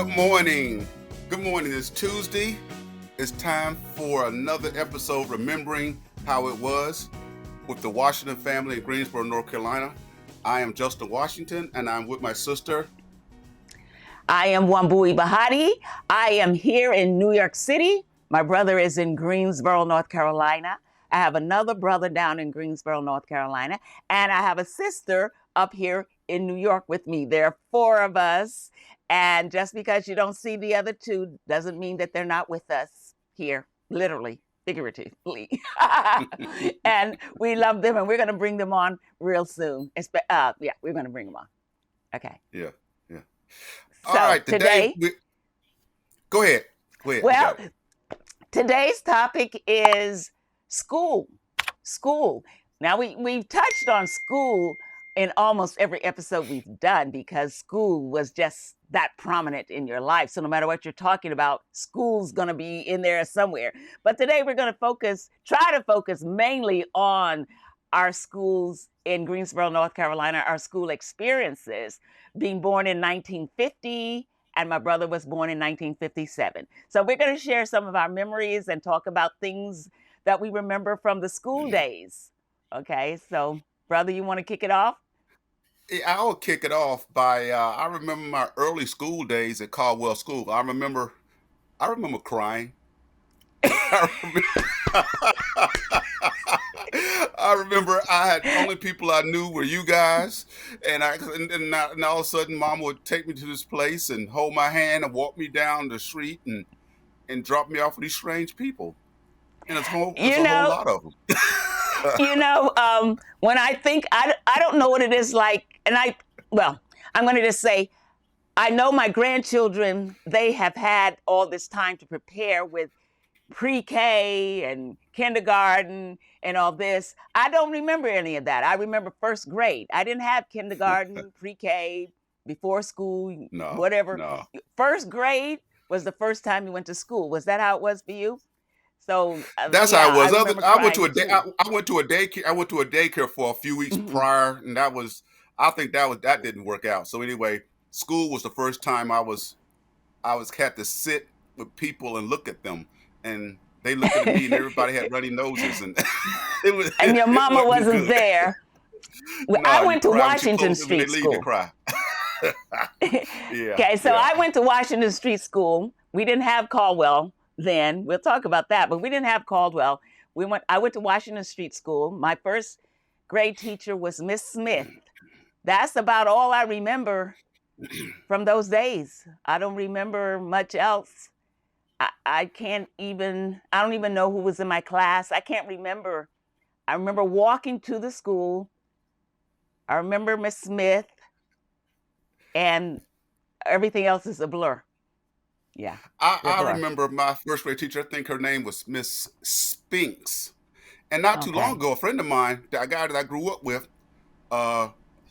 Good morning. Good morning. It's Tuesday. It's time for another episode, Remembering How It Was, with the Washington family in Greensboro, North Carolina. I am Justin Washington, and I'm with my sister. I am Wambui Bahati. I am here in New York City. My brother is in Greensboro, North Carolina. I have another brother down in Greensboro, North Carolina, and I have a sister up here in New York with me. There are four of us, and just because you don't see the other two doesn't mean that they're not with us here, literally, figuratively. And we love them, and we're going to bring them on real soon. We're going to bring them on. Okay. Yeah. So all right, today go ahead. Well, today's topic is school. Now, we've touched on school in almost every episode we've done because school was just that prominent in your life. So no matter what you're talking about, school's going to be in there somewhere. But today we're going to try to focus mainly on our schools in Greensboro, North Carolina, our school experiences, being born in 1950, and my brother was born in 1957. So we're going to share some of our memories and talk about things that we remember from the school days. Okay, so brother, you want to kick it off? Yeah, I'll kick it off by I remember my early school days at Caldwell School. I remember crying. I remember I had only people I knew were you guys, and all of a sudden Mama would take me to this place and hold my hand and walk me down the street and drop me off with these strange people, and there's a whole lot of them. When I think, I don't know what it is like, and I'm going to just say, I know my grandchildren, they have had all this time to prepare with pre-K and kindergarten and all this. I don't remember any of that. I remember first grade. I didn't have kindergarten, pre-K, before school, whatever. No. First grade was the first time you went to school. Was that how it was for you? So that's how it was. I went to a daycare for a few weeks prior, and I think that didn't work out. So anyway, school was the first time I had to sit with people and look at them, and they looked at me, and everybody had runny noses, and and your mama wasn't there. Well, I went to Washington Street School. Okay, so I went to Washington Street School. We didn't have Caldwell then. We'll talk about that, but we didn't have Caldwell. I went to Washington Street School. My first grade teacher was Miss Smith. That's about all I remember from those days. I don't remember much else. I don't even know who was in my class. I can't remember. I remember walking to the school. I remember Miss Smith, and everything else is a blur. Yeah. I remember my first grade teacher. I think her name was Miss Spinks. And not too long ago, a friend of mine, a guy that I grew up with,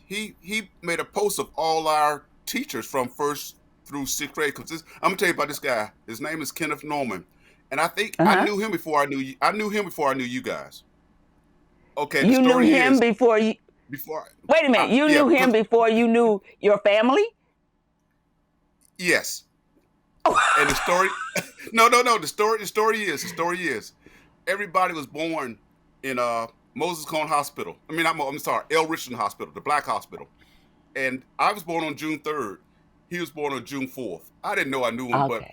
he made a post of all our teachers from first through sixth grade. Because I'm gonna tell you about this guy. His name is Kenneth Norman, and I think I knew him before I knew you. I knew him before I knew you guys. Okay, you knew him before you. Wait a minute, you knew him before you knew your family? Yes. And the story, no. The story is, everybody was born in Moses Cone Hospital. I'm sorry, L. Richardson Hospital, the black hospital. And I was born on June 3rd. He was born on June 4th. I didn't know I knew him, but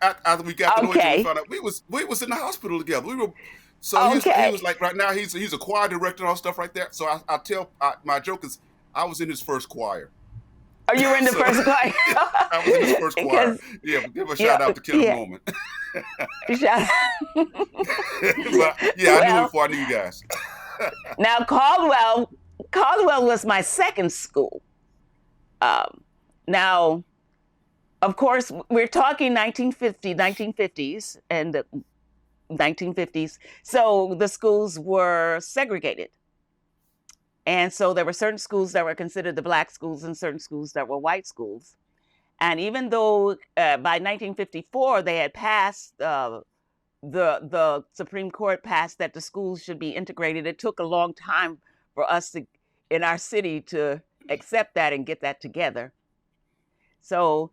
after we got to know each other, we found out we was in the hospital together. He was like, right now he's a choir director and all stuff like that. So my joke is, I was in his first choir. Oh, you were in the first choir? I was in his first choir. Yeah, give a shout out to Kenneth Norman. Shout out. I knew him before I knew you guys. Now, Caldwell was my second school. Now, of course, we're talking 1950s and the 1950s. So the schools were segregated. And so there were certain schools that were considered the black schools and certain schools that were white schools. And even though by 1954 they had passed, the Supreme Court passed that the schools should be integrated, it took a long time for us in our city to accept that and get that together. So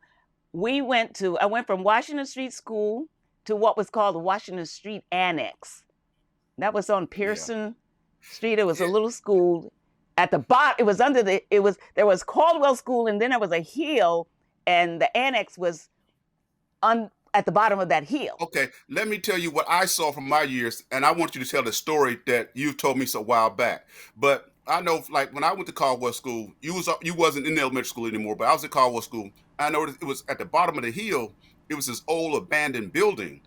I went from Washington Street School to what was called the Washington Street Annex. That was on Yeah. Pearson Street. It was a Yeah. little school at the bottom. It was there was Caldwell School, and then there was a hill, and the annex was at the bottom of that hill. Okay, let me tell you what I saw from my years, and I want you to tell the story that you've told me so a while back. But I know, like when I went to Caldwell School, you wasn't in elementary school anymore, but I was at Caldwell School. I noticed it was at the bottom of the hill. It was this old abandoned building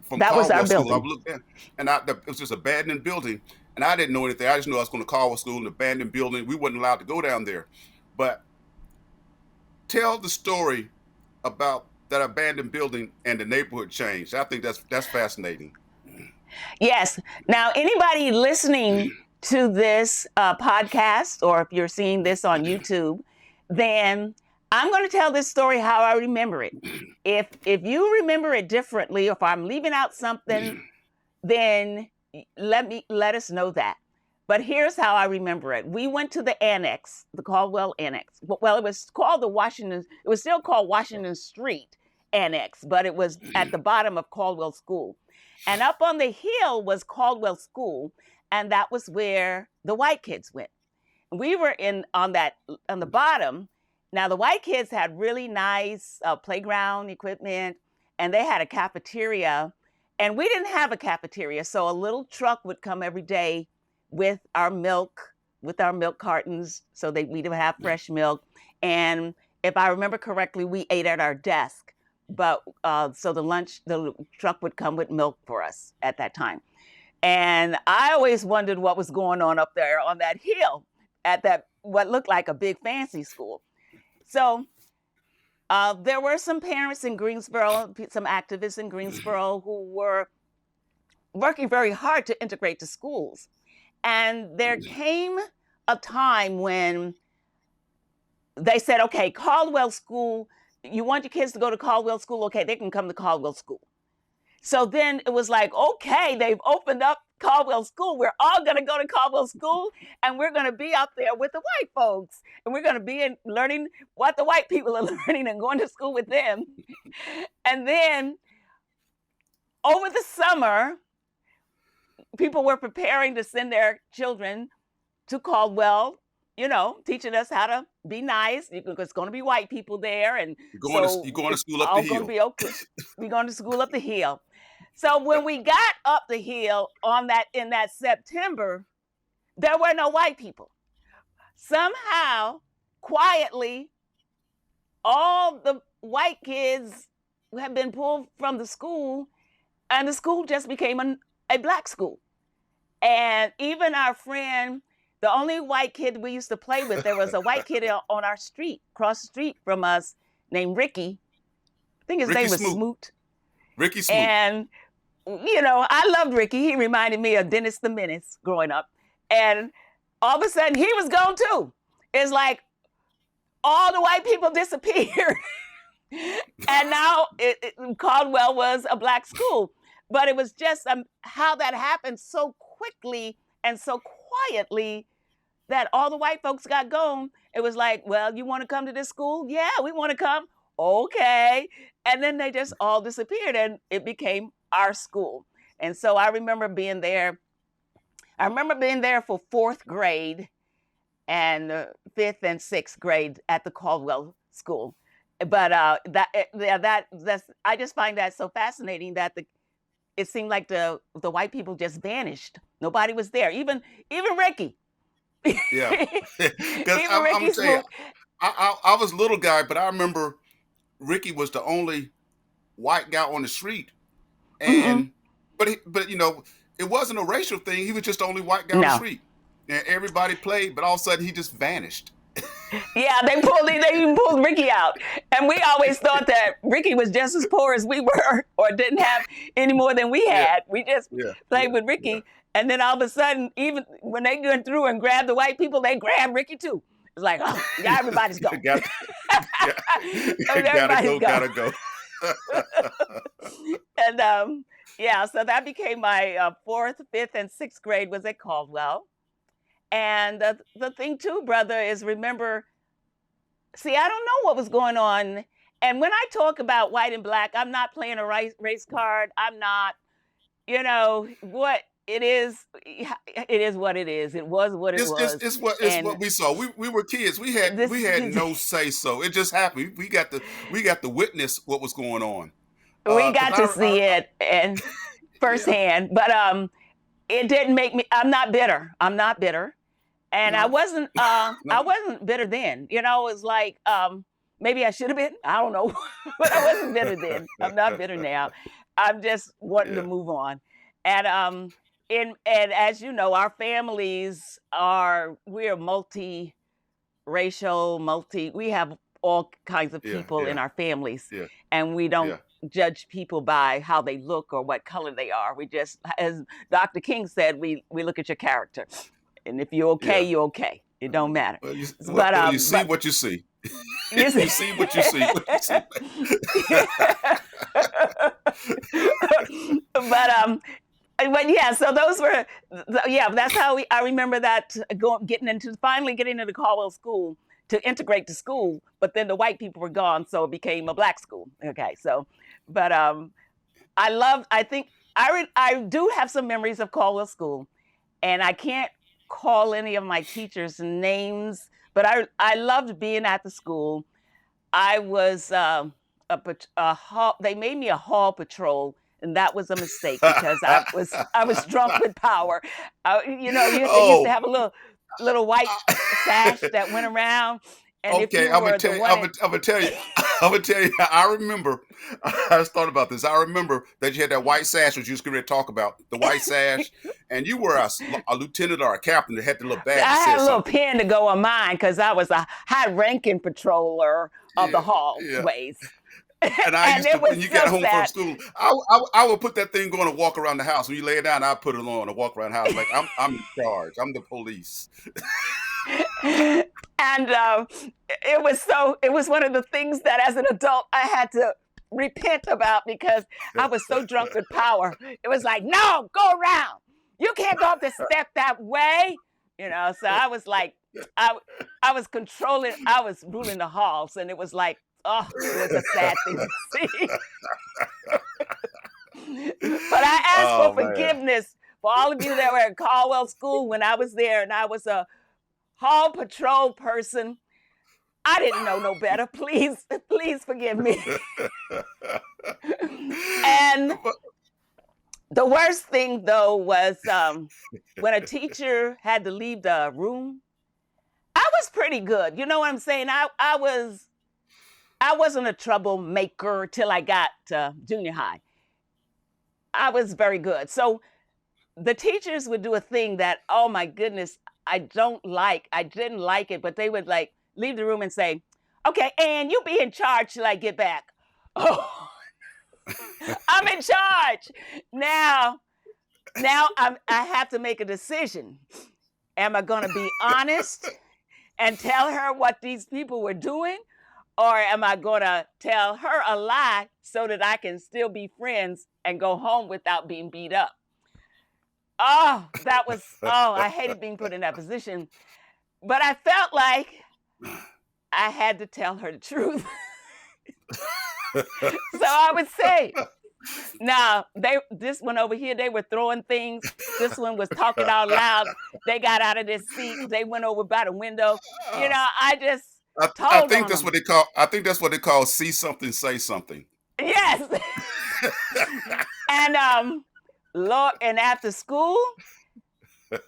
from That was our Caldwell School. I building. looked at, and it was just abandoned building, and I didn't know anything. I just knew I was going to Caldwell School, an abandoned building. We wasn't allowed to go down there. But tell the story about that abandoned building and the neighborhood change. I think that's fascinating. Yes. Now, anybody listening to this podcast, or if you're seeing this on YouTube, then I'm going to tell this story how I remember it. If you remember it differently, or if I'm leaving out something, then let us know that. But here's how I remember it. We went to the annex, the Caldwell Annex. Well, it was still called Washington Street Annex, but it was at the bottom of Caldwell School. And up on the hill was Caldwell School, and that was where the white kids went. We were on the bottom. Now, the white kids had really nice playground equipment, and they had a cafeteria, and we didn't have a cafeteria. So a little truck would come every day with our milk cartons, so we would have fresh milk. And if I remember correctly, we ate at our desk. But so the truck would come with milk for us at that time. And I always wondered what was going on up there on that hill at that what looked like a big fancy school. So there were some parents in Greensboro, some activists in Greensboro who were working very hard to integrate the schools. And there came a time when they said, okay, Caldwell School, you want your kids to go to Caldwell School? Okay, they can come to Caldwell School. So then it was like, okay, they've opened up Caldwell School. We're all going to go to Caldwell School, and we're going to be out there with the white folks. And we're going to be learning what the white people are learning and going to school with them. And then over the summer, people were preparing to send their children to Caldwell, teaching us how to be nice. It's going to be white people there, and You're going to school up the hill. Going to be okay. We're going to school up the hill. So when we got up the hill in that September, there were no white people. Somehow, quietly, all the white kids had been pulled from the school, and the school just became a black school. And even our friend, the only white kid we used to play with, there was a white kid on our street, across the street from us, named Ricky. I think his name was Smoot. Ricky Smoot. And, I loved Ricky. He reminded me of Dennis the Menace growing up. And all of a sudden, he was gone too. It's like all the white people disappeared. And now Caldwell was a black school. But it was just how that happened so quickly and so quietly that all the white folks got gone. It was like, well, you want to come to this school? Yeah, we want to come. Okay. And then they just all disappeared, and it became our school. And so I remember being there. I remember being there for 4th grade and 5th and 6th grade at the Caldwell School. But I just find that so fascinating that it seemed like the white people just vanished. Nobody was there. Even Ricky. Yeah. Because I'm saying, I was a little guy, but I remember Ricky was the only white guy on the street. And but it wasn't a racial thing. He was just the only white guy on the street. And everybody played, but all of a sudden he just vanished. Yeah, they even pulled Ricky out. And we always thought that Ricky was just as poor as we were, or didn't have any more than we had. We just played with Ricky. Yeah. And then all of a sudden, even when they went through and grabbed the white people, they grabbed Ricky too. It's like, oh, yeah, everybody's gone. Gotta go. And so that became my 4th, 5th, and 6th grade was at Caldwell. And the thing too, brother, is remember, see, I don't know what was going on And when I talk about white and black, I'm not playing a race card. I'm not, what it is. It is what it is. It was what it was. It's And what we saw. We were kids. We had no say so. It just happened. We got to witness what was going on. we Because got to see it and yeah, firsthand. But it didn't make me. I'm not bitter. I'm not bitter. And I no, wasn't. no, I wasn't bitter then. It's like maybe I should have been. I don't know, but I wasn't bitter then. I'm not bitter now. I'm just wanting to yeah, move on. And and as you know, our families we're multiracial, we have all kinds of yeah, people in yeah, our families, yeah, and we don't yeah. judge people by how they look or what color they are. We just, as Dr. King said, we look at your character, and if you're okay, Yeah. you're okay. It don't matter. Well, you see But what you see. you You see, see what you see. What you see. but yeah, so those were, yeah, that's how I remember that finally getting into Caldwell School to integrate to school, but then the white people were gone, so it became a black school. Okay, so, but I think I do have some memories of Caldwell School, and I can't call any of my teachers' names, but I loved being at the school. I was they made me a hall patrol, and that was a mistake because I was drunk with power. They used to Oh, have a little white sash that went around, and if okay. you were the one in, I'm gonna tell you. I'm gonna tell you. I remember. I just thought about this. I remember that you had that white sash, which you was going to talk about the white sash, and you were a lieutenant or a captain that had the little badge that I had said a little something. pin to go on mine because I was a high-ranking patroller of the Yeah, yeah. hallways, And I and used to, it was when you got so home from sad. school, I would put that thing going and walk around the house. When you lay it down, I put it on and walk around the house like I'm in charge. I'm the police. And it was one of the things that as an adult I had to repent about because I was so drunk with power. It was like, no, go around. You can't go up the step that way. So I was like, I I was controlling, I was ruling the halls, and it was like, oh, it was a sad thing to see. But I asked for Oh man. forgiveness for all of you that were at Caldwell School when I was there, and I was a hall patrol person. I didn't know no better. Please, please forgive me. And But- the worst thing though was when a teacher had to leave the room. I was pretty good. You know what I'm saying? I wasn't a troublemaker till I got to junior high. I was very good. So the teachers would do a thing that, oh my goodness, I don't like. I didn't like it, but they would like leave the room and say, okay, and you be in charge till I get back. Oh, I'm in charge. Now, I have to make a decision. Am I going to be honest and tell her what these people were doing? Or am I going to tell her a lie so that I can still be friends and go home without being beat up? Oh, I hated being put in that position. But I felt like I had to tell her the truth. So I would say, now, this one over here, they were throwing things. This one was talking out loud. They got out of their seat. They went over by the window. I just I told think on that's them. what they call. I think that's what they call. See something, say something. Yes. And Lord, and after school,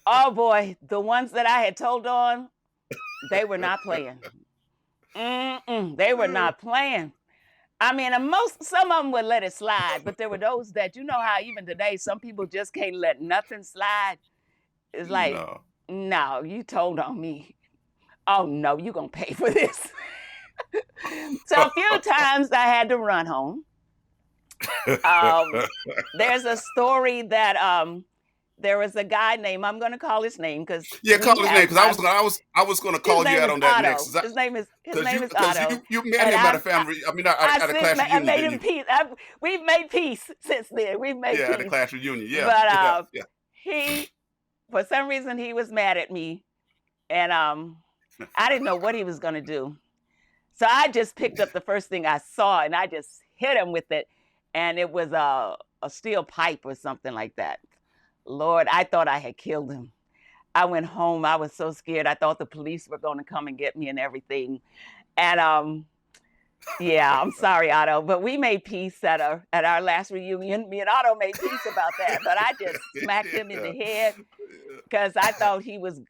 oh boy, the ones that I had told on, they were not playing. They were not playing. I mean, and some of them would let it slide, but there were those that, how even today, some people just can't let nothing slide. It's like, No. no, you told on me. Oh no, you're gonna pay for this. So a few times I had to run home. There's a story that there was a guy named, I'm gonna call his name because Yeah, call we his name have because I was gonna his call you name out is on that next. Otto. His name is Because Otto. you met And him at a family. I mean, at a class I reunion, made didn't him you? peace. We've made peace since then. We've made Yeah, at a peace. class reunion. Yeah, But yeah, yeah. he, for some reason, he was mad at me, and I didn't know what he was gonna do. So I just picked up the first thing I saw and I just hit him with it. And it was a steel pipe or something like that. Lord, I thought I had killed him. I went home. I was so scared. I thought the police were going to come and get me and everything. And yeah, I'm sorry, Otto, but we made peace at our last reunion. Me and Otto made peace about that, but I just smacked him in the head because I thought he was.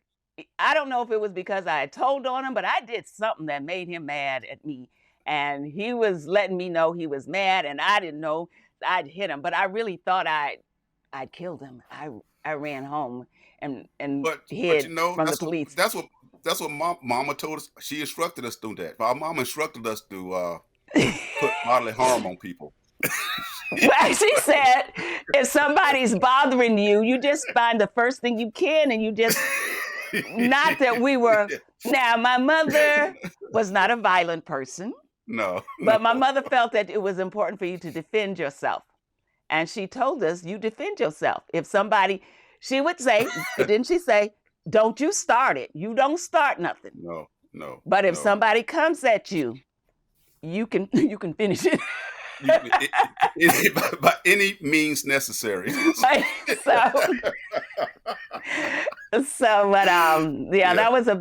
I don't know if it was because I had told on him, but I did something that made him mad at me, and he was letting me know he was mad, and I didn't know I'd hit him, but I really thought I'd killed him. I ran home and but hid you know, from the police. that's what mama told us. She instructed us to do that. Our mama instructed us to put bodily harm on people. Well, she said, if somebody's bothering you, you just find the first thing you can, and you just. Not that we were. Now, my mother was not a violent person. No, but my mother felt that it was important for you to defend yourself, and she told us, you defend yourself. If somebody, she would say, didn't she say, don't you start it. You don't start nothing. No. But if somebody comes at you, you can finish it. By any means necessary. But yeah, that was a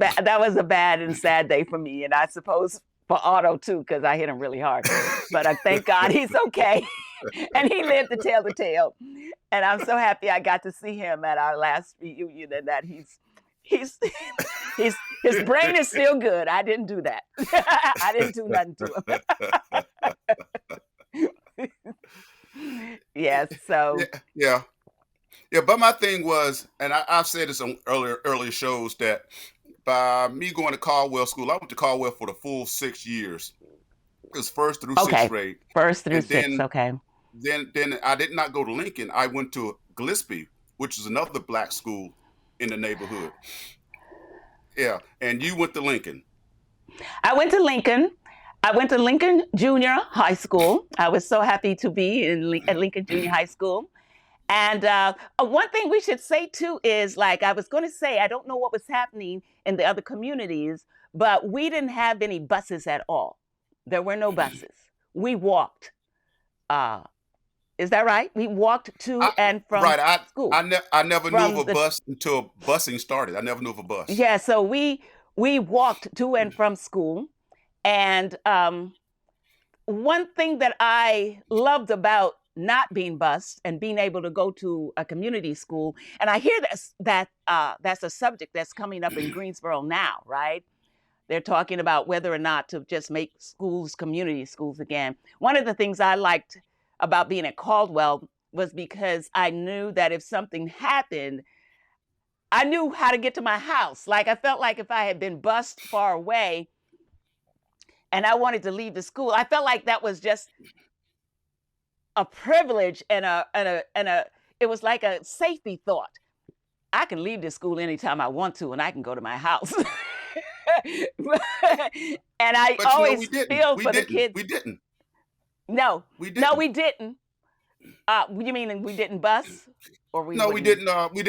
bad and sad day for me, and I suppose for Otto too, because I hit him really hard. But I thank God he's okay, and he lived to tell the tale. And I'm so happy I got to see him at our last reunion, and that his brain is still good. I didn't do that. I didn't do nothing to him. Yes. So. Yeah. But my thing was, and I've said this on earlier shows, that by me going to Caldwell School, I went to Caldwell for the full 6 years. It was first through sixth grade. First through sixth. Okay. Then I did not go to Lincoln. I went to Gillespie, which is another black school in the neighborhood. Yeah, and you went to Lincoln. I went to Lincoln. I went to Lincoln Junior High School. I was so happy to be at Lincoln Junior High School. And one thing we should say too is, like I was going to say, I don't know what was happening in the other communities, but we didn't have any buses at all. There were no buses. We walked. Is that right? We walked to and from school. I never knew of a bus until busing started. I never knew of a bus. Yeah, so we walked to and from school. And one thing that I loved about not being bused and being able to go to a community school, and I hear that's a subject that's coming up in Greensboro now, right? They're talking about whether or not to just make schools community schools again. One of the things I liked about being at Caldwell was because I knew that if something happened, I knew how to get to my house. Like I felt like if I had been bused far away and I wanted to leave the school, I felt like that was just a privilege and it was like a safety thought. I can leave this school anytime I want to, and I can go to my house. And I always feel for the kids. We didn't. No, we didn't. You mean we didn't bus, or we? No, we didn't. We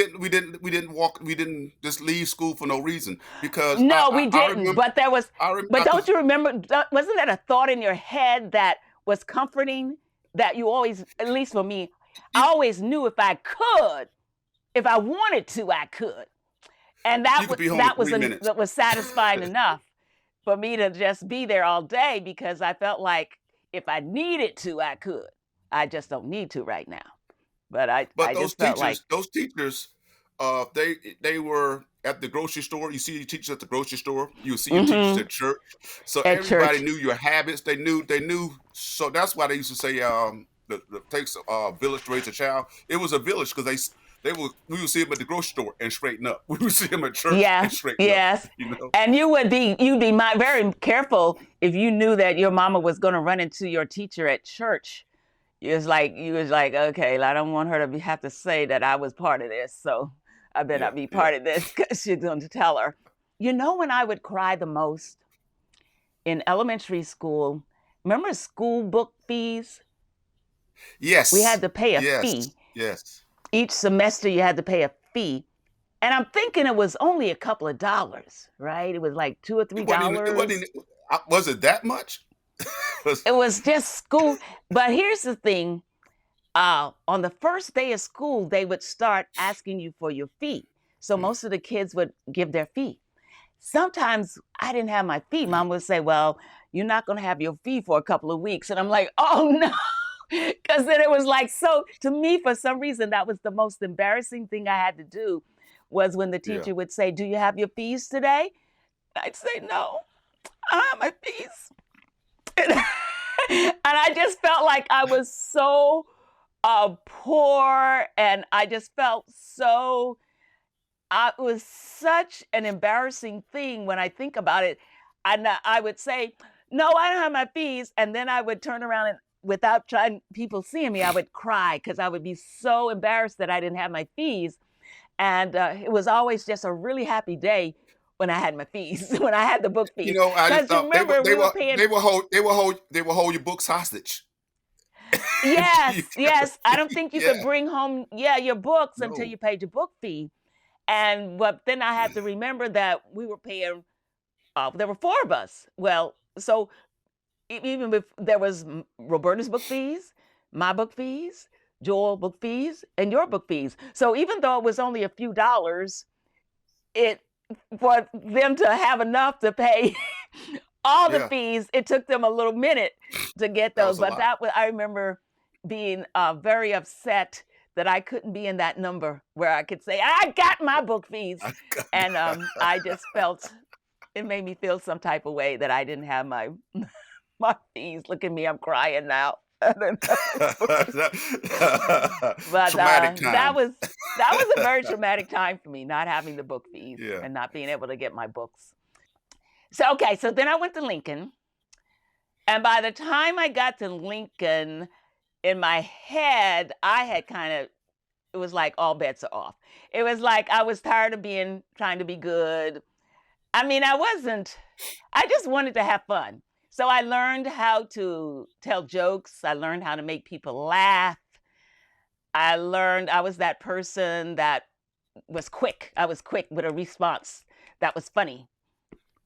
didn't walk. We didn't just leave school for no reason because. No, we didn't. But there was. But don't you remember? Wasn't that a thought in your head that was comforting? That you always, at least for me, I always knew if I could, if I wanted to, I could, and that was satisfying enough for me to just be there all day, because I felt like if I needed to, I could. I just don't need to right now. But those teachers, they were at the grocery store. You see your teachers at the grocery store. You see your teachers at church. So everybody knew your habits. They knew. So that's why they used to say, "It takes a village to raise a child." It was a village because we would see them at the grocery store and straighten up. We would see them at church and straighten up. You know? And you'd be very careful if you knew that your mama was going to run into your teacher at church. You was like, okay, I don't want her to have to say that I was part of this, so I better not be part of this, because she's going to tell her. You know when I would cry the most? In elementary school, remember school book fees? Yes. We had to pay a fee. Yes. Each semester you had to pay a fee. And I'm thinking it was only a couple of dollars, right? It was like $2 or $3. Was it that much? It was just school. But here's the thing. On the first day of school, they would start asking you for your fee. So most of the kids would give their fee. Sometimes I didn't have my fee. Mom would say, well, you're not going to have your fee for a couple of weeks. And I'm like, oh no. Because then it was like, so to me, for some reason, that was the most embarrassing thing I had to do was when the Yeah. teacher would say, do you have your fees today? I'd say, no, I don't have my fees. And I just felt like I was so poor, and I just felt so, it was such an embarrassing thing when I think about it. And I would say, no, I don't have my fees. And then I would turn around and without trying people seeing me, I would cry because I would be so embarrassed that I didn't have my fees. And it was always just a really happy day when I had my fees, when I had the book You fees. know, I just Because thought remember, we were paying. they will hold your books hostage. Until you Yes, yes. I don't think you could yeah. bring home, yeah, your books until No. you paid your book fee. And but then I had to remember that we were paying. There were four of us. Well, so even if there was Roberta's book fees, my book fees, Joel book fees, and your book fees. So even though it was only a few dollars, it for them to have enough to pay all the Yeah. fees, it took them a little minute to get That those. was a But lot. that was, I remember being very upset that I couldn't be in that number where I could say, I got my book fees. I And I just felt it made me feel some type of way that I didn't have my my fees. Look at me, I'm crying now. But Traumatic that time. was a very traumatic time for me, not having the book fees Yeah. and not being able to get my books. So okay, so then I went to Lincoln, and by the time I got to Lincoln, in my head, I had kind of it was like all bets are off. It was like I was tired of being trying to be good. I mean, I wasn't. I just wanted to have fun. So I learned how to tell jokes. I learned how to make people laugh. I learned I was that person that was quick. I was quick with a response that was funny,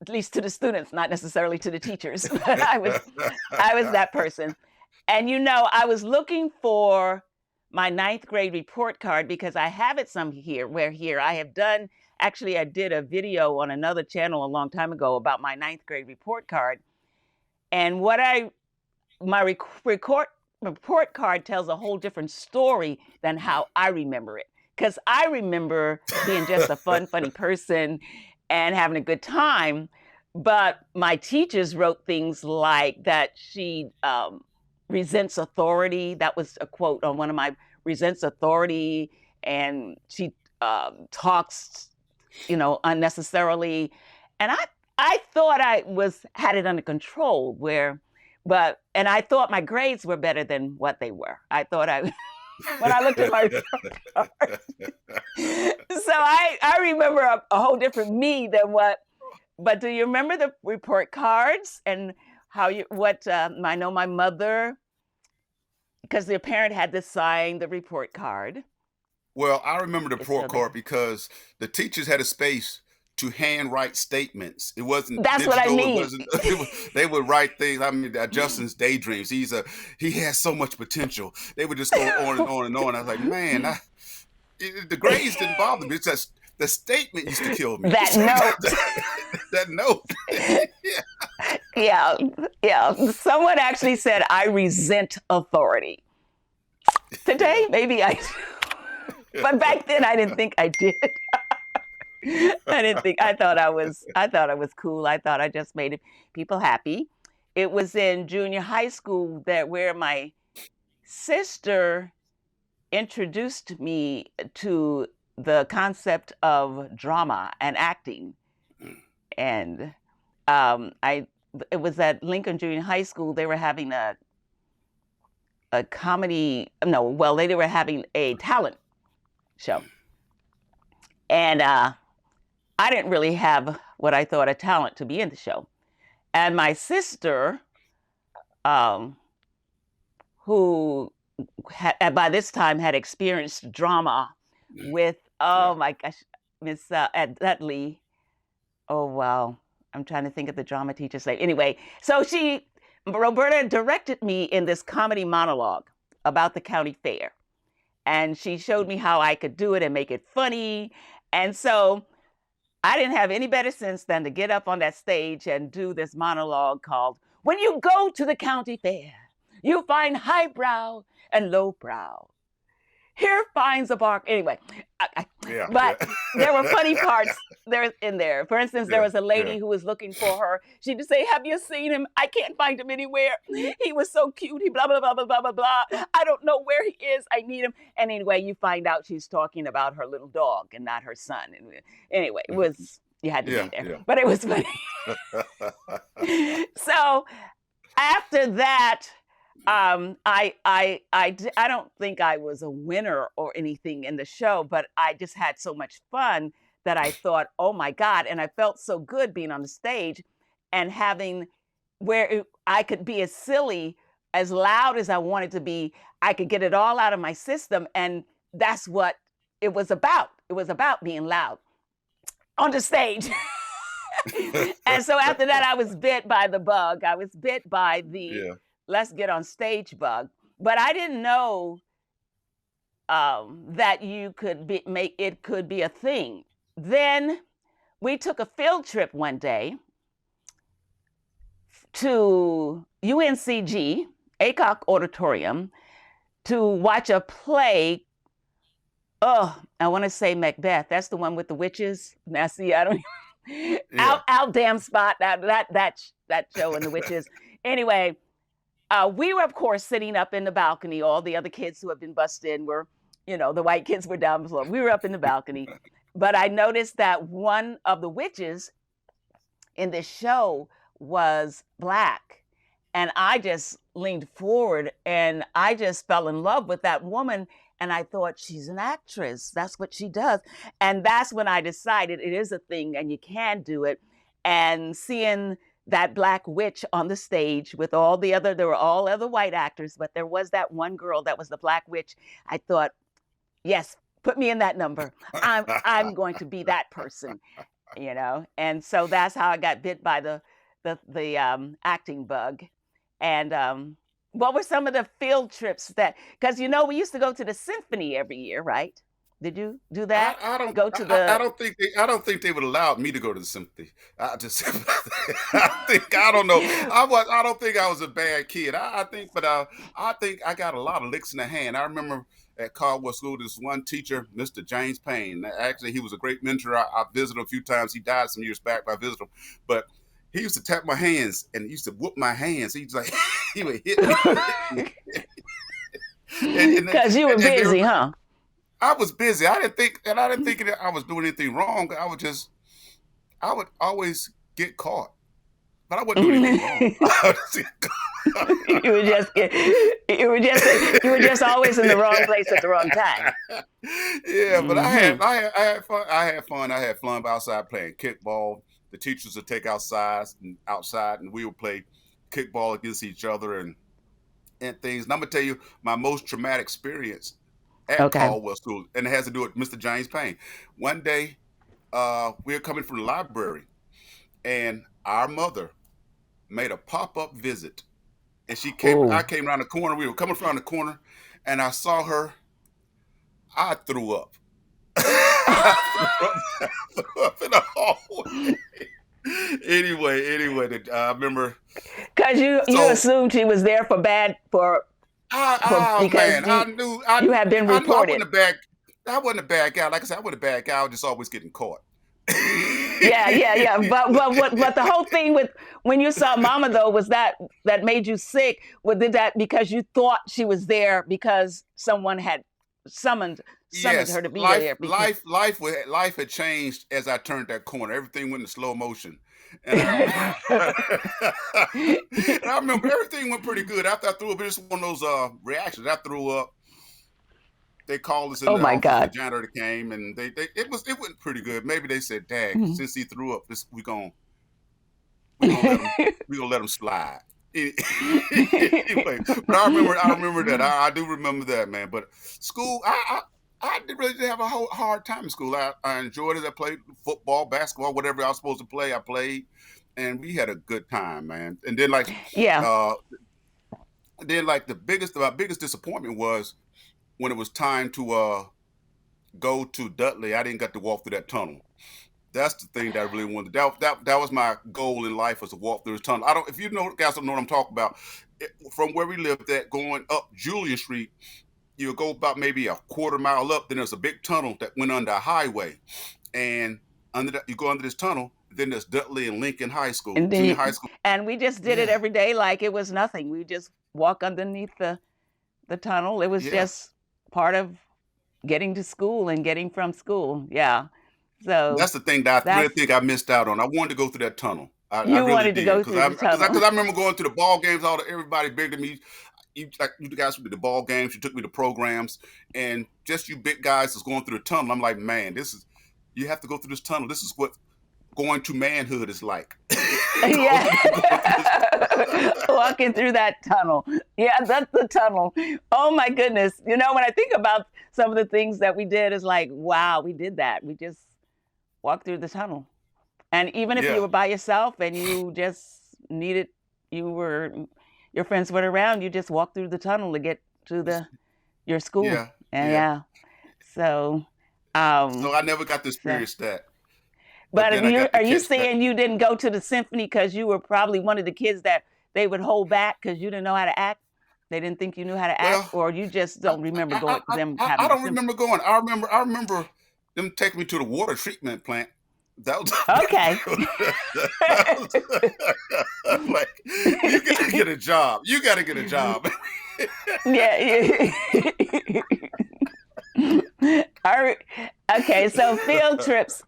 at least to the students, not necessarily to the teachers. But I was that person. And I was looking for my ninth grade report card because I have it here I have done. Actually, I did a video on another channel a long time ago about my ninth grade report card. And my report card tells a whole different story than how I remember it. Because I remember being just a funny person and having a good time. But my teachers wrote things like that she resents authority. That was a quote on one of my resents authority. And she talks, unnecessarily. And I thought I had it under control and I thought my grades were better than what they were. I thought when I looked at my report card. So I remember a whole different me than what, but do you remember the report cards and I know my mother, because the parent had to sign the report card. Well, I remember the It's report still card there. because the teachers had a space to handwrite statements. It wasn't That's what I digital. It mean. wasn't. They would write things. I mean, Justin's daydreams. He has so much potential. They would just go on and on and on. I was like, man, the grades didn't bother me. It's just the statement used to kill me. That note. That note. Yeah, yeah. Someone actually said, I resent authority. Today, maybe I do. But back then I didn't think I did. I thought I was cool. I thought I just made people happy. It was in junior high school where my sister introduced me to the concept of drama and acting. And it was at Lincoln Junior High School. They were having a comedy. No, well, they were having a talent show, and I didn't really have what I thought a talent to be in the show. And my sister, who by this time had experienced drama with, Yeah. oh my gosh, Miss Dudley. Oh wow. I'm trying to think of the drama teacher's name. Anyway, so Roberta directed me in this comedy monologue about the county fair. And she showed me how I could do it and make it funny. And so I didn't have any better sense than to get up on that stage and do this monologue called, "When you go to the county fair, you find highbrow and lowbrow. Here finds a bark." Anyway, but there were funny parts there in there. For instance, there was a lady who was looking for her. She'd say, "Have you seen him? I can't find him anywhere. He was so cute. He blah, blah, blah, blah, blah, blah, blah. I don't know where he is. I need him." And anyway, you find out she's talking about her little dog and not her son. And anyway, it was, you had to be there. But it was funny. So after that, I don't think I was a winner or anything in the show, but I just had so much fun that I thought, oh my God. And I felt so good being on the stage and having where I could be as silly, as loud as I wanted to be. I could get it all out of my system. And that's what it was about. It was about being loud on the stage. And so after that, I was bit by the bug. I was bit by the let's get on stage bug. But I didn't know that you could it could be a thing. Then we took a field trip one day to UNCG, Aycock Auditorium, to watch a play. Oh, I want to say Macbeth. That's the one with the witches. Now, see, I don't. Out damn spot that show and the witches. Anyway, we were of course sitting up in the balcony. All the other kids who had been bussed in were, the white kids were down below. We were up in the balcony, but I noticed that one of the witches in this show was Black, and I just leaned forward and I just fell in love with that woman. And I thought, she's an actress. That's what she does. And that's when I decided it is a thing and you can do it. And seeing that Black witch on the stage with there were all other white actors, but there was that one girl that was the Black witch. I thought, yes, put me in that number. I'm going to be that person, And so that's how I got bit by the acting bug. And what were some of the field trips because we used to go to the symphony every year, right? Did you do that? I don't go to the. I don't think they would allow me to go to the symphony. I just I don't know. I don't think I was a bad kid. I think I got a lot of licks in the hand. I remember at Caldwell School, this one teacher, Mr. James Payne. Actually, he was a great mentor. I visited him a few times. He died some years back, but I visited him. But he used to tap my hands and he used to whoop my hands. He was like, he would hit me. Because you were busy, huh? I was busy. I didn't think that I was doing anything wrong. I would always get caught, but I wasn't doing anything wrong. You were just always in the wrong place at the wrong time. Yeah, but I had fun. I had fun outside playing kickball. The teachers would take outside, and we would play kickball against each other and things. And I'm gonna tell you my most traumatic experience at Caldwell School, and it has to do with Mr. James Payne. One day, we were coming from the library, and our mother made a pop-up visit, and she came. Ooh. I came around the corner. We were coming around the corner, and I saw her. I threw up. I threw up in the hallway. Anyway, I remember because you assumed she was there because man, I knew you had been reported. I wasn't a bad guy. Like I said, I wasn't a bad guy. I was just always getting caught. Yeah. But the whole thing with when you saw Mama though was that made you sick. Did that because you thought she was there because someone had summoned her to be there. Life had changed as I turned that corner. Everything went in slow motion. And I remember everything went pretty good. After I threw up, it was one of those reactions. I threw up. They called us in. Oh my God! The janitor came and it went pretty good. Maybe they said, "Dad, since he threw up, we gonna let him slide." Anyway, but I remember that. I do remember that, man. But school, I didn't have a hard time in school. I enjoyed it. I played football, basketball, whatever I was supposed to play. I played. and we had a good time, man. And then like, Yeah. uh, my biggest disappointment was when it was time to go to Dudley. I didn't get to walk through that tunnel. That's the thing that I really wanted. That was my goal in life, was to walk through the tunnel. I don't, if you know, guys don't know what I'm talking about. From where we lived at, going up Julian Street, you go about maybe a quarter mile up. Then there's a big tunnel that went under a highway, and under that, you go under this tunnel. Then there's Dudley and Lincoln High School, And then junior high school. and we just did it Yeah, every day like it was nothing. We just walk underneath the tunnel. It was yeah. just part of getting to school and getting from school. Yeah. So That's the thing that I really that's think I missed out on. I wanted to go through that tunnel. I you really wanted to did, go because through the tunnel. I remember going to the ball games. Everybody bigger than me. You guys went to the ball games. You took me to programs, and just you big guys was going through the tunnel. I'm like, man, you have to go through this tunnel. This is what going to manhood is like. Yeah. Going through this. Walking through that tunnel. Yeah, that's the tunnel. Oh my goodness. You know, when I think about some of the things that we did, it's like, wow, we did that. We just walked through the tunnel. And even if you Yeah, were by yourself and you just needed, you were, your friends weren't around, you just walked through the tunnel to get to your school. yeah, And yeah. yeah. So, So um, I never got to so, experience that, but but then I got to are you catch that. saying you didn't go to the symphony because you were probably one of the kids that they would hold back because you didn't know how to act? They didn't think you knew how to act, Well, or you just I, don't remember going them I having the don't symphony? remember going. I remember them taking me to the water treatment plant. That was a Okay. that was I'm like, you gotta get a job. You gotta get a job. Yeah. All right. Okay, so field trips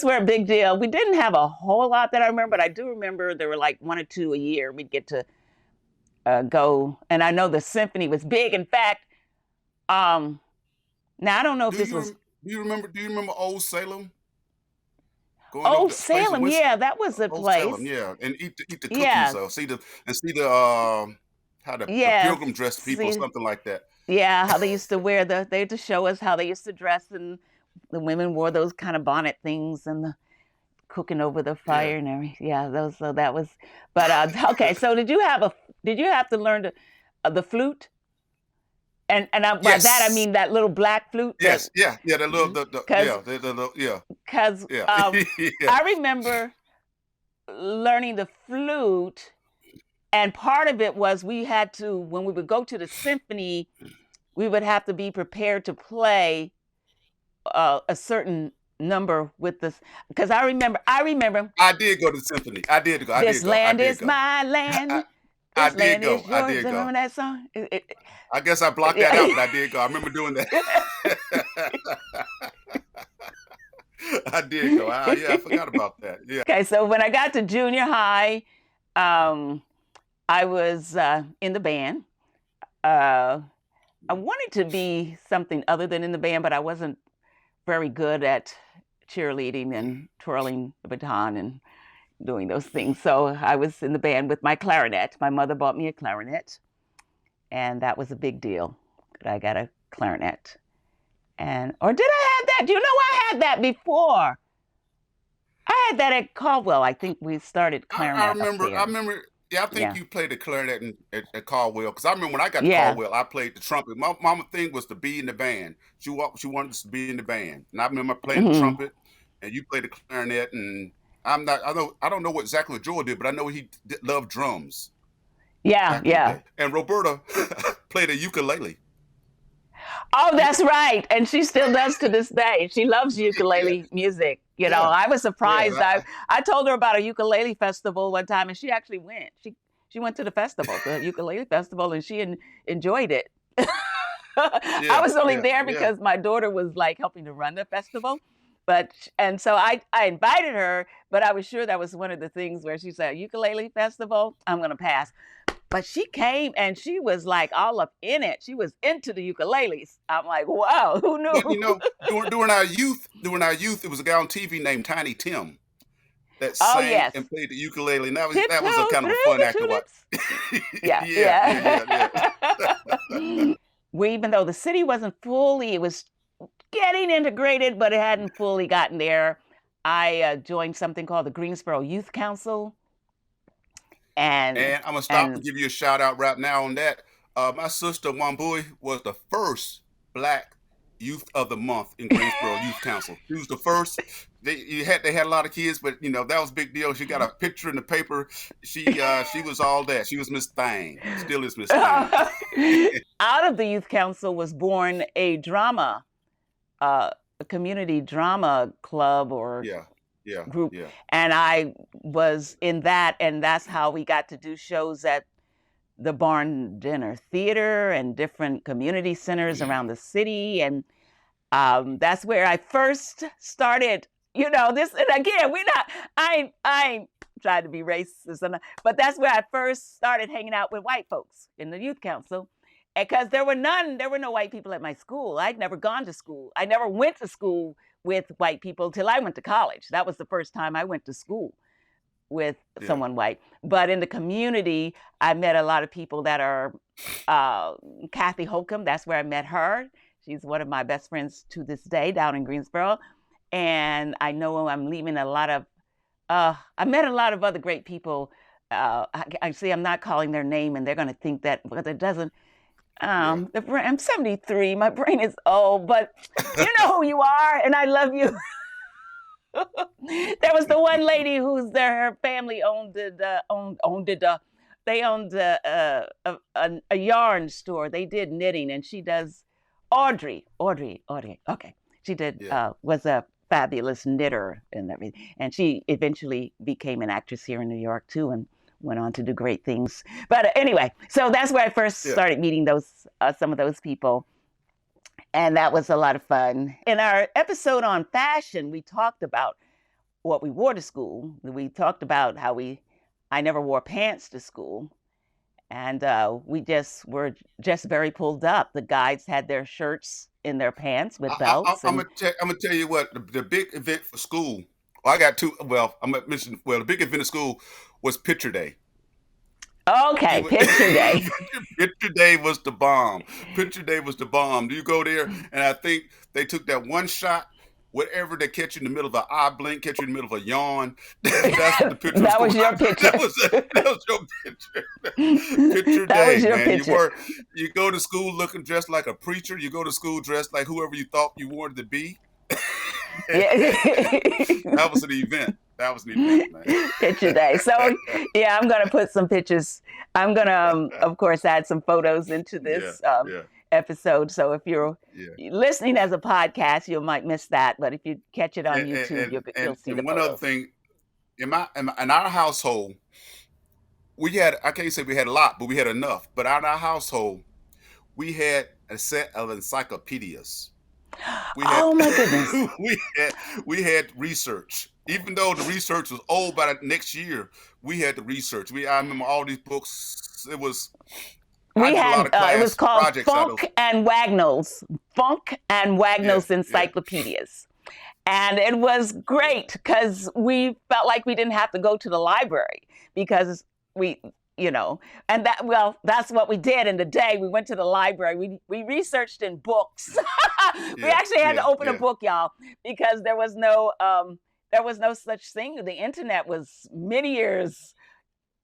were a big deal. We didn't have a whole lot that I remember, but I do remember there were like one or two a year. We'd get to go, and I know the symphony was big. In fact, um, now I don't know if do this you was do you remember Old Salem? Going over Old to a place in Salem. Winston, Yeah, that was a Old Salem, place. yeah, and eat the cookies, Yeah, see the how the yeah. pilgrim dress people, See, something like that. yeah, how they used to wear they had to show us how they used to dress, and the women wore those kind of bonnet things and the cooking over the Yeah. fire and everything. Yeah, those. So that was. But okay, so did you have to learn the flute? And by that I Yes. mean that little black flute that Yes. Yeah. Yeah. The little because yeah. because Yeah. Yeah. I remember learning the flute, and part of it was we had to, when we would go to the symphony, we would have to be prepared to play a certain number with this, because I remember I did go to the symphony. I did go. I this did go. I land did is go. my I, land, I this did land go. is I yours. did go. Remember that song? I guess I blocked that out, but I did go. I remember doing that. I did go. Yeah, I forgot about that. Yeah. Okay, so when I got to junior high, um, I was in the band. Uh, I wanted to be something other than in the band, but I wasn't very good at cheerleading and twirling the baton and doing those things. So I was in the band with my clarinet. My mother bought me a clarinet, and that was a big deal. I got a clarinet. And or did I have that? Do you know I had that before? I had that at Caldwell. I think we started I clarinet up remember. I there. remember. Yeah, I think Yeah. you played the clarinet at Caldwell, because I remember when I got to Yeah. Caldwell, I played the trumpet. My mama thing was to be in the band. She wanted us to be in the band, and I remember playing the Hmm. trumpet, and you played the clarinet. And I don't know what exactly what Joel did, but I know he loved drums Yeah, back in the yeah. day. And Roberta played a ukulele. Oh, You, that's right. And she still does to this day. She loves yeah, ukulele music. You know, yeah, I was yeah. surprised. I told her about a ukulele festival one time, and she actually went. She went to the festival, the ukulele festival, and she enjoyed it. I Yeah, was only yeah, there yeah. because my daughter was like helping to run the festival. But and so I invited her, but I was sure that was one of the things where she said, ukulele festival, I'm gonna pass. But she came and she was like all up in it. She was into the ukuleles. I'm like, wow, who But knew? during our youth, it was a guy on TV named Tiny Tim that Oh sang yes. and played the ukulele, and that was a Tiptoe kind of a through fun the act to watch. tulips. Yeah, Yeah, yeah, yeah, yeah. We, even though the city wasn't fully, it was getting integrated, but it hadn't fully gotten there. I joined something called the Greensboro Youth Council, and And I'm gonna stop and and give you a shout out right now on that. My sister Wambui was the first Black Youth of the Month in Greensboro Youth Council. She was the first. They had a lot of kids, but that was a big deal. She got a picture in the paper. She was all that. She was Miss Thang. Still is Miss Thang. out of the youth council was born uh, a community drama club or Yeah, yeah, group, yeah, and I was in that, and that's how we got to do shows at the Barn Dinner Theater and different community centers around the city, and that's where I first started. This, and again, we're not. I ain't trying to be racist, but that's where I first started hanging out with white folks in the youth council, because there were no white people at my school. I'd never gone to school. I never went to school with white people till I went to college. That was the first time I went to school with yeah. someone white. But in the community, I met a lot of people that are Kathy Holcomb. That's where I met her. She's one of my best friends to this day down in Greensboro. And I know I'm leaving a lot of, I met a lot of other great people. I see I'm not calling their name, and they're going to think that, but it doesn't. Yeah. I'm 73. My brain is old, but you know who you are, and I love you. There was the one lady who's there. Her family owned it. They owned a yarn store. They did knitting, and she does. Audrey. Okay, she did. Yeah. Was a fabulous knitter and everything, and she eventually became an actress here in New York too, and went on to do great things. But anyway, so that's where I first Yeah. started meeting those some of those people. And that was a lot of fun. In our episode on fashion, we talked about what we wore to school. We talked about how I never wore pants to school. And we just were just very pulled up. The guys had their shirts in their pants with belts. I'm And gonna tell you what the big event for school. Well, I got two. Well, I'm gonna mention. Well, the big event of school was picture day. okay, picture day. Picture day was the bomb. Picture day was the bomb. Do you go there? And I think they took that one shot. Whatever they catch you in the middle of an eye blink, catch you in the middle of a yawn. That's what the picture was That going. was your picture. That was your picture. Picture That day, was your man. picture. You go to school looking dressed like a preacher. You go to school dressed like whoever you thought you wanted to be. That was an event. That was an event, man. Picture day. So yeah, I'm gonna put some pictures. I'm gonna, of course, add some photos into Yeah, this yeah, episode. So if you're yeah. listening as a podcast, you might miss that. But if you catch it on And YouTube, and you'll and, see the and one other photos. thing, in our household, we had, I can't say we had a lot, but we had enough. But in our household, we had a set of encyclopedias. We had Oh my goodness. we had research. Even though the research was old by the next year, we had the research. I remember all these books. I We did a lot had of it was class called projects out of. Funk and Yeah, Wagnall's yeah, encyclopedias. And it was yeah. great because we felt like we didn't have to go to the library, because we, and that's what we did in the day. We went to the library. We researched in books. We Yeah, actually had to yeah, open a yeah. book, y'all, because there was no such thing. The internet was many years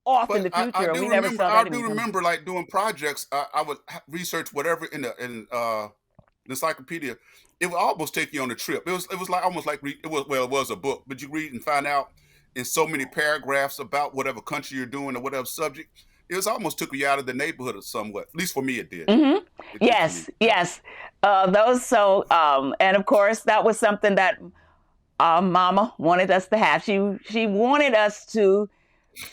off in But the future, and we never saw I that do even coming. remember like doing projects. I would research whatever in the encyclopedia. It would almost take you on a trip. It was like almost like it was a book, but you read and find out in so many paragraphs about whatever country you're doing or whatever subject. It was almost took you out of the neighborhood or somewhat. At least for me, it did. Hmm. It did for me. Yes, yes. Those so and of course that was something that our mama wanted us to have. She wanted us to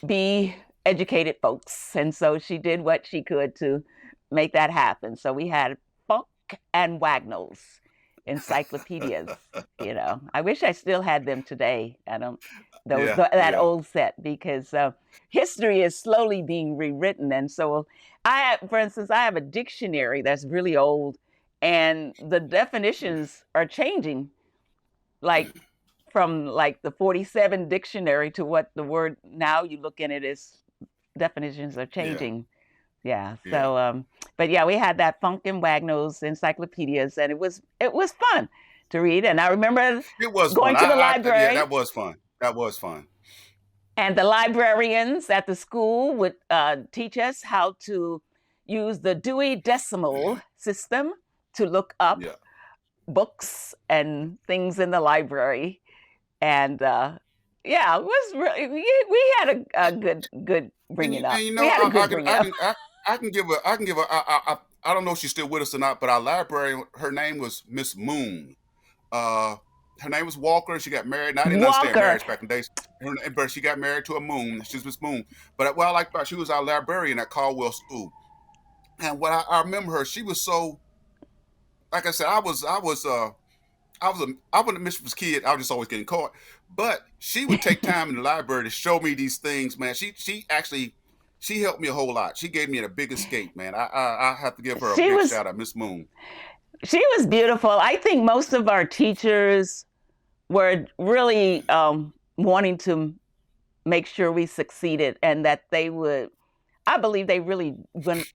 be educated folks, and so she did what she could to make that happen. So we had Funk and Wagnall's encyclopedias. I wish I still had them today. I don't Yeah, that yeah, old set, because history is slowly being rewritten, and so for instance, I have a dictionary that's really old, and the definitions are changing, like from like the 47 dictionary to what the word now you look in it is. Definitions are yeah, changing. Yeah. yeah. So but yeah, we had that Funk and Wagnall's encyclopedias, and it was fun. to read. And I remember It was fun. going to the Yeah, library, that was fun. That was fun. and the librarians at the school would teach us how to use the Dewey Decimal System to look up Yeah. books and things in the library. And yeah, it was really, we had a good bringing And up. you We know, had a good bringing up. I can give a I don't know if she's still with us or not, but our librarian, her name was Miss Moon. Uh, Her name was Walker. She got married. And I didn't understand Walker. marriage back in the days. But she got married to a Moon. She's Miss Moon. But what I liked about, she was our librarian at Caldwell School. And what I remember her, she was so, like I said, I wasn't a mischievous kid. I was just always getting caught. But she would take time in the library to show me these things, man. She actually she helped me a whole lot. She gave me a big escape, man. I have to give her a She big was shout out, Miss Moon. she was beautiful. I think most of our teachers were really wanting to make sure we succeeded, and that they would. I believe they really went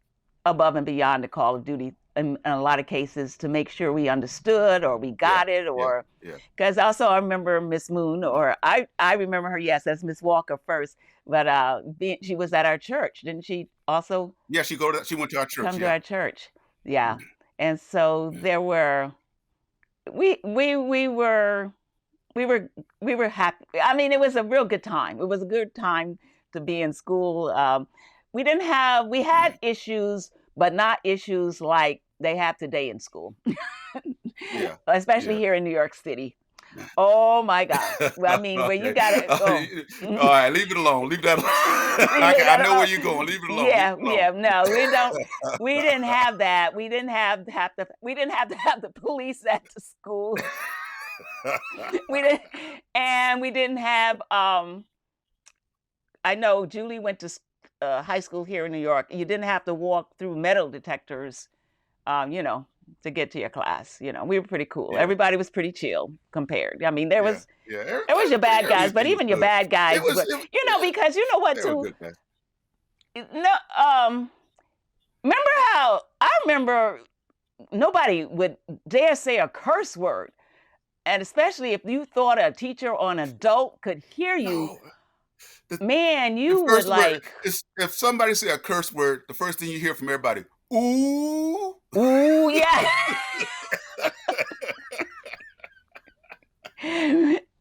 above and beyond the call of duty in a lot of cases to make sure we understood or we Yeah, got it, yeah, or yeah. because also I remember Miss Moon, or I remember her, yes, as Miss Walker first, but she was at our church, didn't she also Yeah, she went to our church, come to yeah. our church? Yeah. And so there were we were we were we were happy. I mean, it was a real good time. It was a good time to be in school. We had issues, but not issues like they have today in school, Yeah, especially yeah. here in New York City. Oh my gosh! Well, I mean, where you Okay. got to go. All right, leave it alone. Leave that alone. Leave it I at know where all. you're going. Leave it alone. Leave Yeah, it alone. yeah. No, we don't. We didn't have that. We didn't have to have the police at the school. We didn't, and we didn't have. I know Julie went to high school here in New York. You didn't have to walk through metal detectors, you know, to get to your class. You know, we were pretty cool. Yeah, Everybody was pretty chill compared. I mean, yeah, yeah. there was your bad guys, but Everything was even your good. bad guys were, Yeah, because you know what they were too. good guys. No, remember how I remember nobody would dare say a curse word, and especially if you thought a teacher or an adult could hear you, No, the man, the you would first word like, is if somebody say a curse word, the first thing you hear from everybody, ooh. ooh, yeah.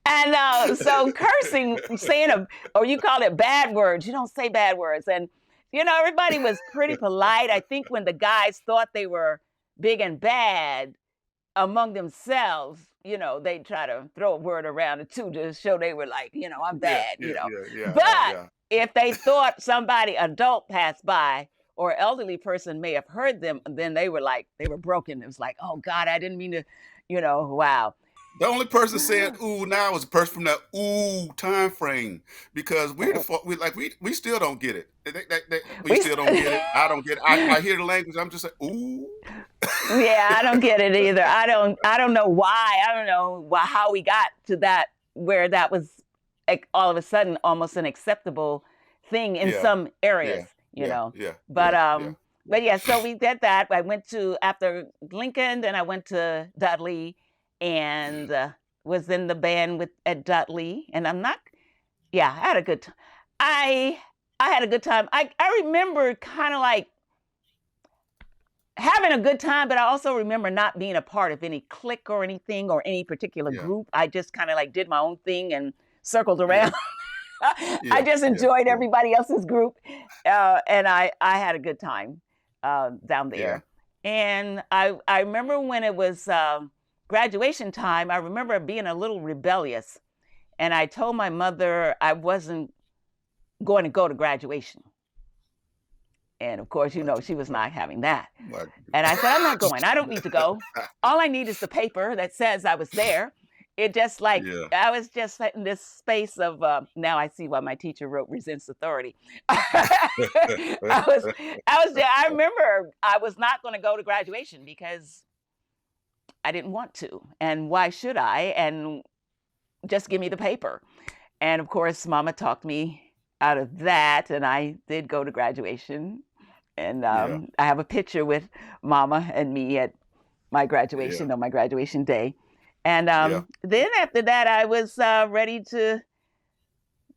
And so cursing, saying or you call it bad words, you don't say bad words. And, you know, everybody was pretty polite. I think when the guys thought they were big and bad among themselves, you know, they try to throw a word around it too to show they were like, you know, I'm Yeah, bad, you yeah, know. yeah, yeah, But yeah. if they thought somebody adult passed by or elderly person may have heard them, then they were broken. It was like, oh God, I didn't mean to, you know, wow. The only person saying "ooh" now is a person from that "ooh" time frame because we still don't get it. We We, still don't get it. I don't get it. I hear the language. I'm just like "ooh." yeah, I don't get it either. I don't know why. I don't know how we got to that where that was like all of a sudden almost an acceptable thing in Yeah, some areas, yeah, you yeah, know. yeah, But yeah, yeah. um but yeah, so we did that. I went to after Lincoln, then I went to Dudley and was in the band with at Dudley, and I'm not yeah, I had a good time. I had a good time. I remember kind of like having a good time, but I also remember not being a part of any clique or anything or any particular Yeah, group. I just kind of like did my own thing and circled yeah, around. I yeah, just yeah, enjoyed yeah, everybody else's group, and I had a good time down yeah, there. And I remember when it was graduation time. I remember being a little rebellious, and I told my mother I wasn't going to go to graduation. And of course, you but know, she was not having that. but And I said, I'm not going. I don't need to go. All I need is the paper that says I was there. It just like, yeah, I was just in this space of, now I see why my teacher wrote resents authority. I remember I was not going to go to graduation because I didn't want to. And why should I? And just give me the paper. And of course, mama talked me out of that. And I did go to graduation. And yeah, I have a picture with mama and me at my yeah, graduation on my graduation day. And Yeah. then after that, I was ready to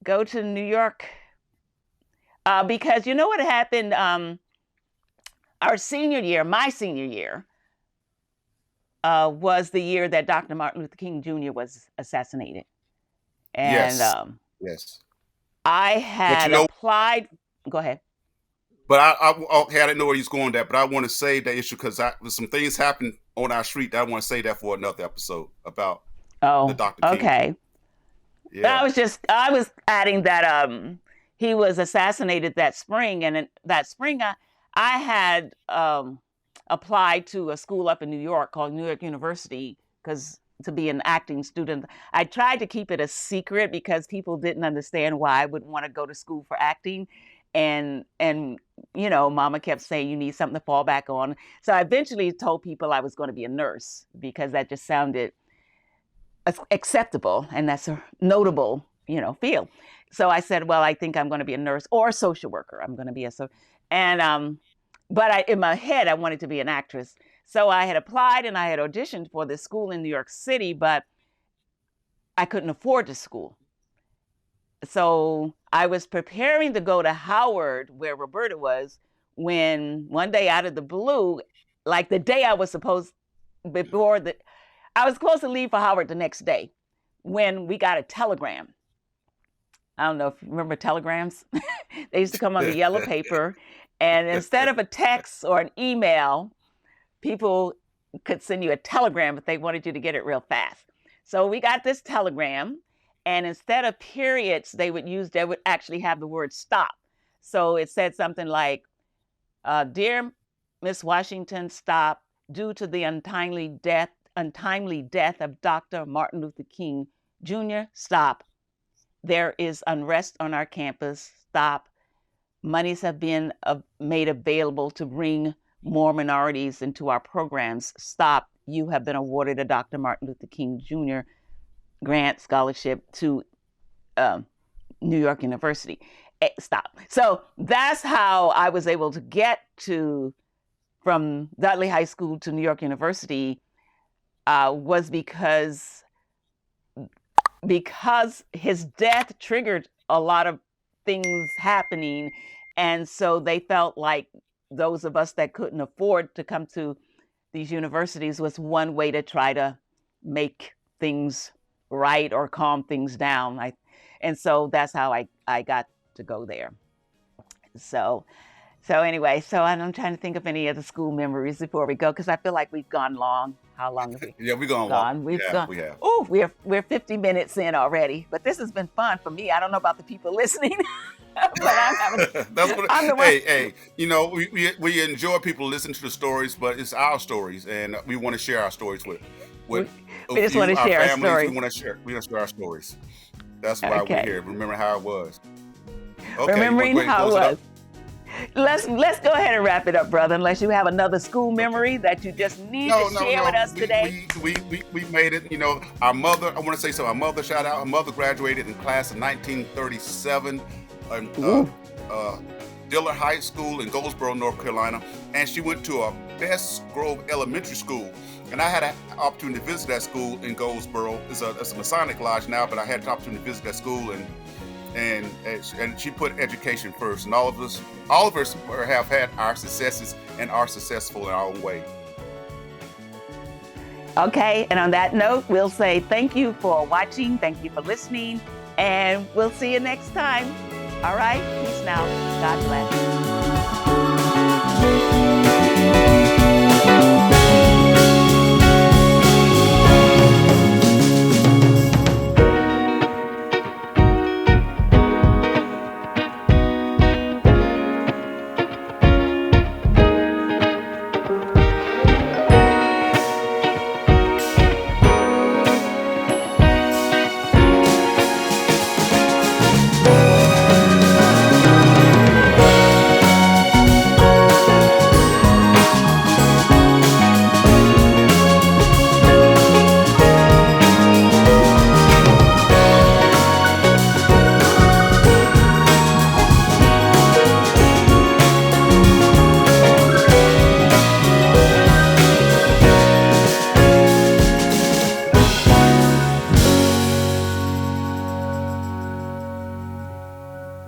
go to New York because you know what happened? Our senior year, my senior year, was the year that Dr. Martin Luther King Jr. was assassinated. And Yes. Yes. I But had applied. Go ahead. But okay, I didn't know where he's going with that, but I want to save that issue because some things happened on our street that I want to save that for another episode about the Oh, Dr. King. okay. Yeah. I was adding that he was assassinated that spring, and that spring I had applied to a school up in New York called New York University to be an acting student. I tried to keep it a secret because people didn't understand why I would want to go to school for acting. And you know, Mama kept saying you need something to fall back on. So I eventually told people I was going to be a nurse because that just sounded acceptable, and that's a notable, you know, field. So I said, well, I think I'm going to be a nurse or a social worker. I'm going to be but in my head, I wanted to be an actress. So I had applied and I had auditioned for this school in New York City, but I couldn't afford the school. So I was preparing to go to Howard, where Roberta was, when one day out of the blue, like the day I was supposed, I was supposed to leave for Howard the next day, when we got a telegram. I don't know if you remember telegrams. They used to come on the yellow paper, and instead of a text or an email, people could send you a telegram if they wanted you to get it real fast. So we got this telegram, and instead of periods, they would actually have the word stop. So it said something like, "Dear Miss Washington, stop. Due to the untimely death of Dr. Martin Luther King Jr., stop. There is unrest on our campus, stop. Monies have been made available to bring more minorities into our programs, stop. You have been awarded a Dr. Martin Luther King Jr. grant scholarship to New York University. Stop." So that's how I was able to get from Dudley High School to New York University, was because his death triggered a lot of things happening. And so they felt like those of us that couldn't afford to come to these universities was one way to try to make things right or calm things down. And so that's how I got to go there. So anyway, I'm trying to think of any other school memories before we go, because I feel like we've gone long. How long have we? Yeah, we've gone long. We have. Oh, we're 50 minutes in already, but this has been fun for me. I don't know about the people listening, but I'm having. That's what. Hey, you know, we enjoy people listening to the stories, but it's our stories, and we want to share our stories with we just want to share our stories. We want to share our stories. That's why we're here. Remember how it was. Okay, remembering how it was. Let's go ahead and wrap it up, brother, unless you have another school memory that you just need to share with us today. We made it. You know, our mother, I want to say so. Our mother, shout out, our mother graduated in class of 1937 Dillard High School in Goldsboro, North Carolina, and she went to a Best Grove Elementary School. And I had an opportunity to visit that school in Goldsboro. It's a Masonic lodge now, but I had an opportunity to visit that school, and she put education first. And all of us have had our successes and are successful in our own way. Okay, and on that note, we'll say thank you for watching, thank you for listening, and we'll see you next time. All right, peace now. God bless.